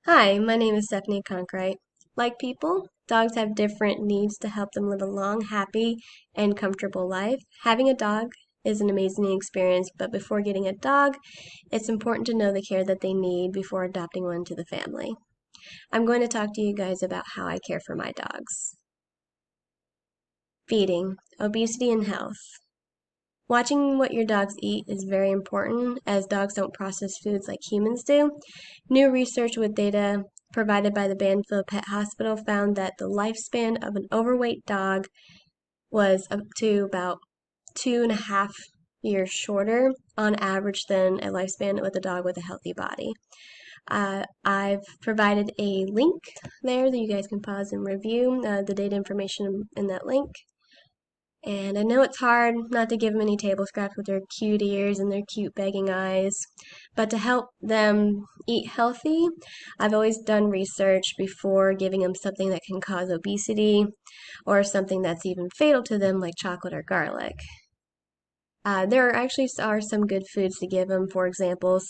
Hi, my name is Stephanie Conkright. Like people, dogs have different needs to help them live a long, happy, and comfortable life. Having a dog is an amazing experience, but before getting a dog, it's important to know the care that they need before adopting one to the family. I'm going to talk to you guys about how I care for my dogs. Feeding, obesity, and health. Watching what your dogs eat is very important as dogs don't process foods like humans do. New research with data provided by the Banfield Pet Hospital found that the lifespan of an overweight dog was up to about 2.5 years shorter on average than a lifespan with a dog with a healthy body. I've provided a link there that you guys can pause and review the data information in that link. And I know it's hard not to give them any table scraps with their cute ears and their cute begging eyes, but to help them eat healthy, I've always done research before giving them something that can cause obesity or something that's even fatal to them like chocolate or garlic. There actually are some good foods to give them. For examples,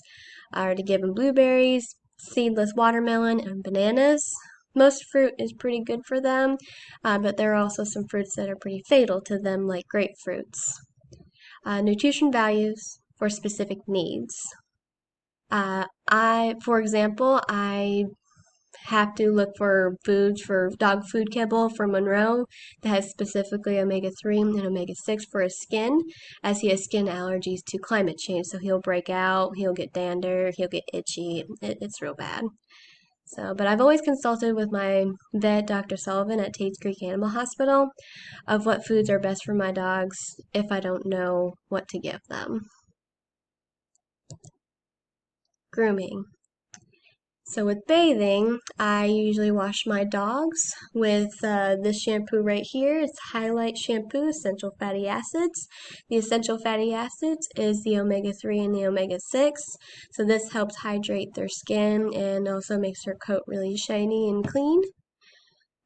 are to give them blueberries, seedless watermelon, and bananas. Most fruit is pretty good for them, but there are also some fruits that are pretty fatal to them, like grapefruits. Nutrition values for specific needs. For example, I have to look for foods for dog food kibble for Monroe that has specifically omega-3 and omega-6 for his skin, as he has skin allergies to climate change. So he'll break out, he'll get dander, he'll get itchy. It's real bad. But I've always consulted with my vet, Dr. Sullivan at Tate's Creek Animal Hospital, of what foods are best for my dogs if I don't know what to give them. Grooming. So with bathing, I usually wash my dogs with this shampoo right here. It's Highlight Shampoo, Essential Fatty Acids. The essential fatty acids is the omega-3 and the omega-6. So this helps hydrate their skin and also makes their coat really shiny and clean.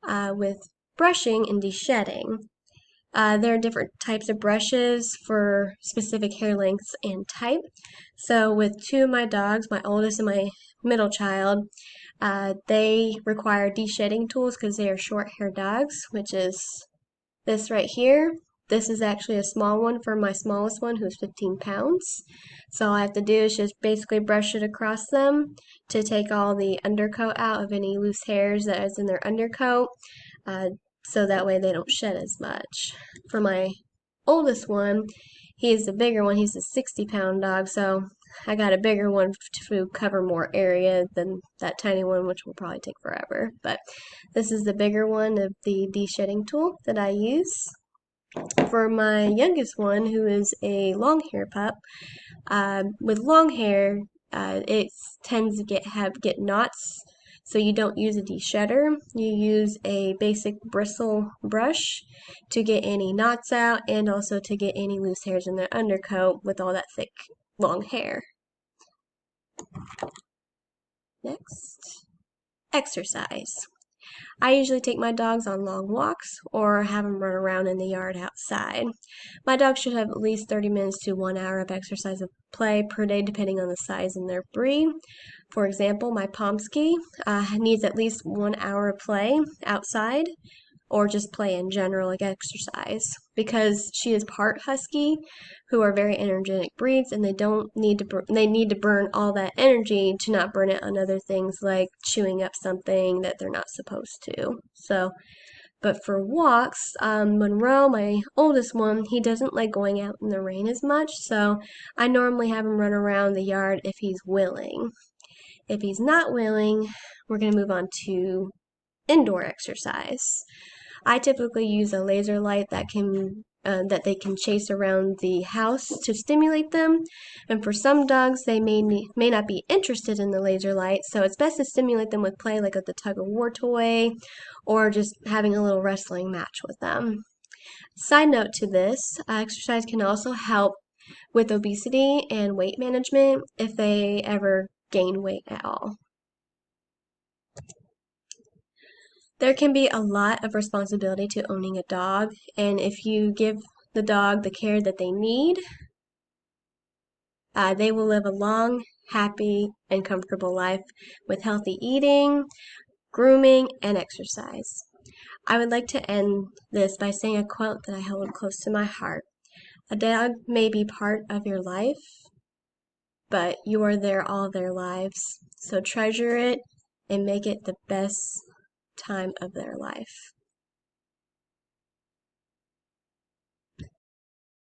With brushing and de-shedding, there are different types of brushes for specific hair lengths and type. So with two of my dogs, my oldest and my middle child, they require de-shedding tools because they are short hair dogs, which is this right here. This is actually a small one for my smallest one, who's 15 pounds. So all I have to do is just basically brush it across them to take all the undercoat out of any loose hairs that is in their undercoat, so that way they don't shed as much. For my oldest one, he's the bigger one. He's a 60-pound dog, so I got a bigger one to cover more area than that tiny one, which will probably take forever. But this is the bigger one of the de-shedding tool that I use. For my youngest one, who is a long hair pup, with long hair, it tends to get knots. So you don't use a de-shedder, you use a basic bristle brush to get any knots out and also to get any loose hairs in their undercoat with all that thick, long hair. Next, exercise. I usually take my dogs on long walks or have them run around in the yard outside. My dogs should have at least 30 minutes to 1 hour of exercise of play per day depending on the size and their breed. For example, my Pomsky needs at least 1 hour of play outside or just play in general, like exercise, because she is part husky, who are very energetic breeds, and they need to burn all that energy to not burn it on other things like chewing up something that they're not supposed to. But for walks, Monroe, my oldest one, he doesn't like going out in the rain as much, so I normally have him run around the yard if he's willing. If he's not willing, we're going to move on to indoor exercise. I typically use a laser light that they can chase around the house to stimulate them. And for some dogs, they may not be interested in the laser light, so it's best to stimulate them with play, like with the tug of war toy, or just having a little wrestling match with them. Side note to this, exercise can also help with obesity and weight management if they ever gain weight at all. There can be a lot of responsibility to owning a dog, and if you give the dog the care that they need, they will live a long, happy, and comfortable life with healthy eating, grooming, and exercise. I would like to end this by saying a quote that I hold close to my heart. A dog may be part of your life, but you are there all their lives. So treasure it and make it the best time of their life.